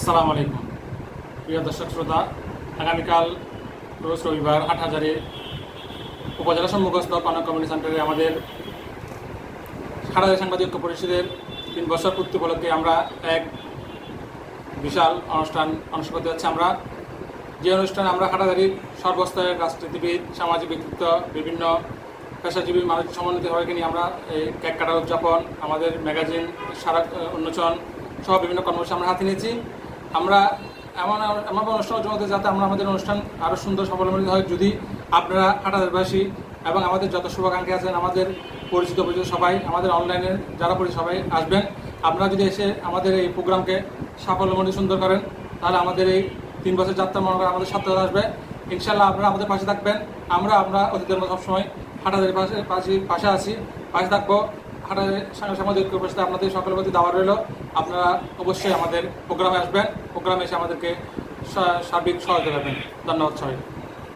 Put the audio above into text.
আসসালামু আলাইকুম প্রিয় দর্শক শ্রোতা। আগামীকাল রোজ রবিবার হাটহাজারী উপজেলা সম্মুখস্থ পানা কমিউনিটি সেন্টারে আমাদের হাটহাজারী সাংবাদিক পরিষদের 3 বছর পূর্তি উপলক্ষে আমরা এক বিশাল অনুষ্ঠান অনুষ্ঠিত করতে যাচ্ছি। আমরা যে অনুষ্ঠানে আমরা হাটহাজারীর সর্বস্তরের রাজনীতিবিদ, সামাজিক ব্যক্তিত্ব, বিভিন্ন পেশাজীবী মানুষ সমন্বিত সবাইকে নিয়ে আমরা এই কেক কাটার উদযাপন, আমাদের ম্যাগাজিন সারা উন্মোচন সহ বিভিন্ন কর্মসূচি আমরা হাতে নিয়েছি। আমরা এমন অনুষ্ঠান জমাতে যাতে আমাদের অনুষ্ঠান আরও সুন্দর সফলমণ্ডিত হয়। যদি আপনারা হাটহাজারীবাসী এবং আমাদের যত শুভাকাঙ্ক্ষী আছেন, আমাদের পরিচিত সবাই, আমাদের অনলাইনে যারা পরিচিত সবাই আসবেন। আপনারা যদি এসে আমাদের এই প্রোগ্রামকে সাফল্যমণ্ডিত সুন্দর করেন, তাহলে আমাদের এই 3 বছর যাত্রা মনে করেন আমাদের সার্থকতা আসবে। ইনশাআল্লাহ আপনারা আমাদের পাশে থাকবেন। আমরা অতীতের মতো সবসময় হাটহাজারীর পাশে আছি, পাশে থাকবো। হাটহাজারী সাংবাদিক পরিষদে আপনাদের সকলের প্রতি দাওয়াত রইল। আপনারা অবশ্যই আমাদের প্রোগ্রামে আসবেন, প্রোগ্রামে এসে আমাদেরকে সার্বিক সহায়তা করবেন। ধন্যবাদ সবাই।